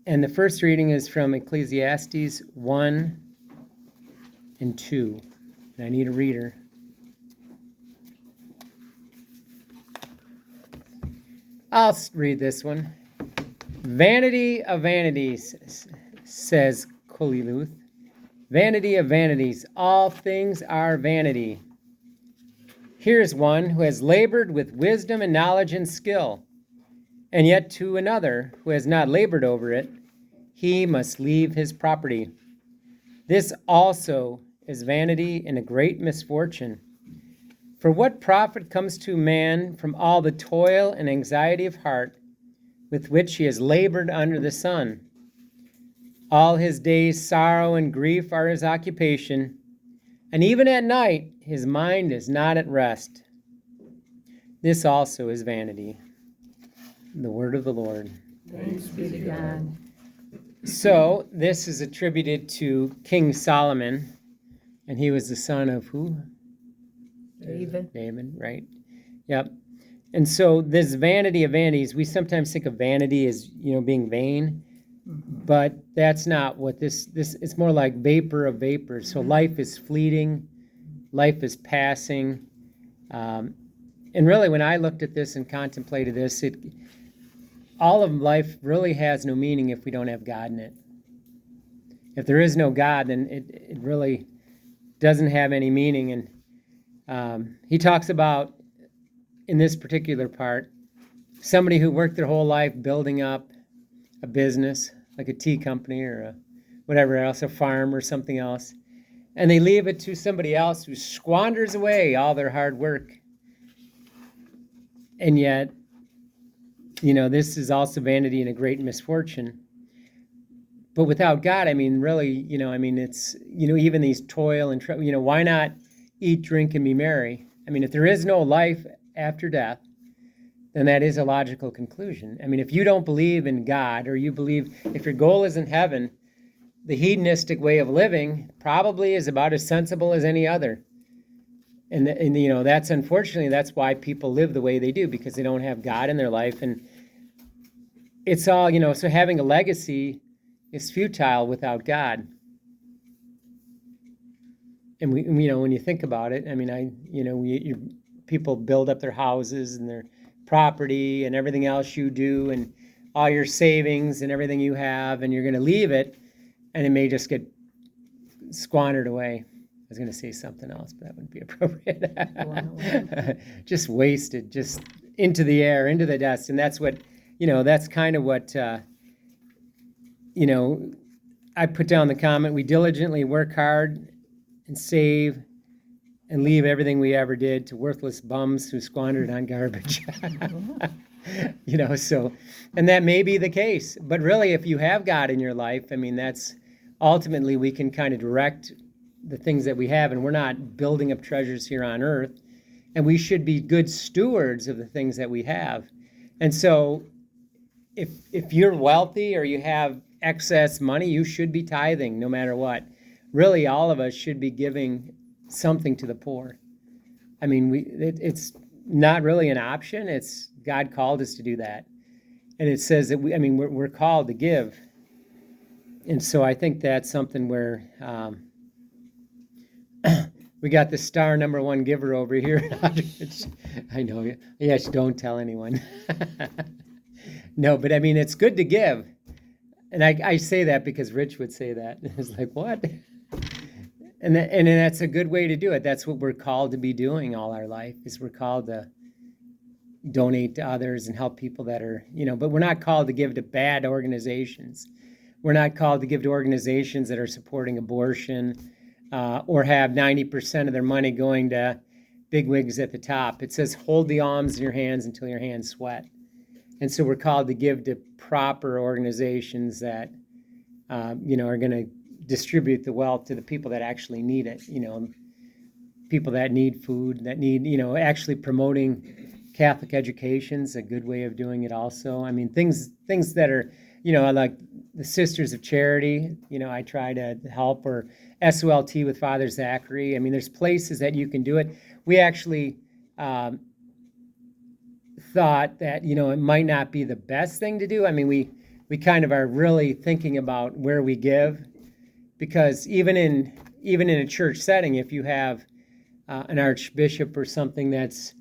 And the first reading is from Ecclesiastes 1 and 2. And I need a reader. I'll read this one. Vanity of vanities, says Koliluth. Vanity of vanities, all things are vanity. Here's one who has labored with wisdom and knowledge and skill, and yet to another who has not labored over it, he must leave his property. This also is vanity and a great misfortune. For what profit comes to man from all the toil and anxiety of heart with which he has labored under the sun? All his days sorrow and grief are his occupation, and even at night his mind is not at rest. This also is vanity. The word of the Lord. Thanks be to God. So this is attributed to King Solomon, and he was the son of who? David, right? Yep. And so this vanity of vanities, we sometimes think of vanity as, being vain, but that's not what this it's more like vapor of vapors. So life is fleeting, life is passing. And really, when I looked at this and contemplated this, all of life really has no meaning if we don't have God in it. If there is no God, then it really doesn't have any meaning. And he talks about, in this particular part, somebody who worked their whole life building up a business, like a tea company or whatever else, a farm or something else, and they leave it to somebody else who squanders away all their hard work. And yet, this is also vanity and a great misfortune. But without God, really, it's, even these toil and, why not eat, drink, and be merry? If there is no life after death, then that is a logical conclusion. If you don't believe in God, or you believe, if your goal isn't heaven, the hedonistic way of living probably is about as sensible as any other. And that's, unfortunately, that's why people live the way they do, because they don't have God in their life. And it's all, so having a legacy is futile without God. And when you think about it, people build up their houses and their property and everything else you do and all your savings and everything you have, and you're going to leave it, and it may just get squandered away. I was going to say something else, but that wouldn't be appropriate. Just wasted, just into the air, into the dust. And that's what, that's kind of what, I put down the comment, we diligently work hard and save and leave everything we ever did to worthless bums who squandered on garbage. So, and that may be the case. But really, if you have God in your life, that's ultimately we can kind of direct the things that we have, and we're not building up treasures here on earth, and we should be good stewards of the things that we have. And so if you're wealthy or you have excess money, you should be tithing no matter what. Really, all of us should be giving something to the poor. It's not really an option. It's God called us to do that. And it says that we're called to give. And so I think that's something where we got the star number one giver over here. I know. Yes, don't tell anyone. No, but it's good to give. And I say that because Rich would say that. It's like, what? And that's a good way to do it. That's what we're called to be doing all our life, is we're called to donate to others and help people that are, but we're not called to give to bad organizations. We're not called to give to organizations that are supporting abortion or have 90% of their money going to bigwigs at the top. It says, hold the alms in your hands until your hands sweat. And so we're called to give to proper organizations that, are going to distribute the wealth to the people that actually need it, people that need food, that need, actually promoting Catholic education's a good way of doing it also. Things that are, like the Sisters of Charity, I try to help, or SOLT with Father Zachary. There's places that you can do it. We actually thought that, it might not be the best thing to do. we kind of are really thinking about where we give, because even in a church setting, if you have an archbishop or something that's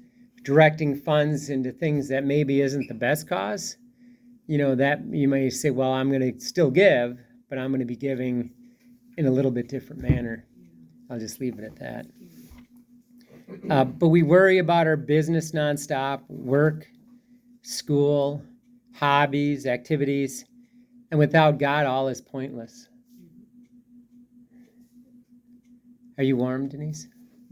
directing funds into things that maybe isn't the best cause, that you may say, well, I'm going to still give, but I'm going to be giving in a little bit different manner. I'll just leave it at that. But we worry about our business nonstop, work, school, hobbies, activities, and without God, all is pointless. Are you warm, Denise?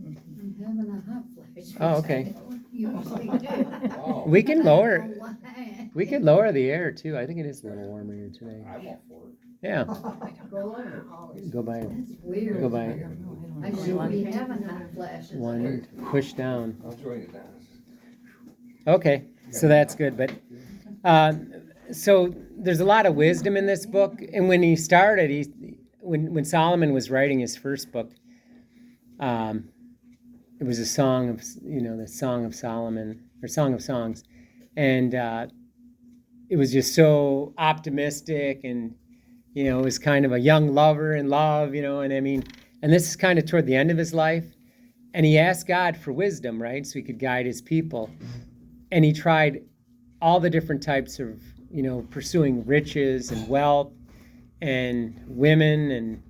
I'm having a hot flash. Oh, okay. Usually do. We can lower. I don't know why. We could lower the air too. I think it is a little warmer here today. I'm all for it. Yeah. Go lower. Go by That's weird. Go by I should be having hot flashes. one, push down. I'll join you, Dennis. Okay, so that's good. But so there's a lot of wisdom in this book. And when he started, when Solomon was writing his first book, it was a song of, the Song of Solomon, or Song of Songs. And it was just so optimistic, and, it was kind of a young lover in love, and this is kind of toward the end of his life. And he asked God for wisdom, right? So he could guide his people. And he tried all the different types of, pursuing riches and wealth and women.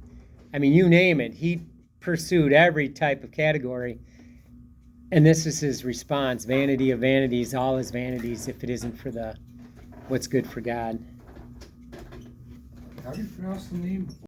And you name it. He pursued every type of category. And this is his response: vanity of vanities, all is vanities if it isn't for what's good for God. How do you pronounce the name?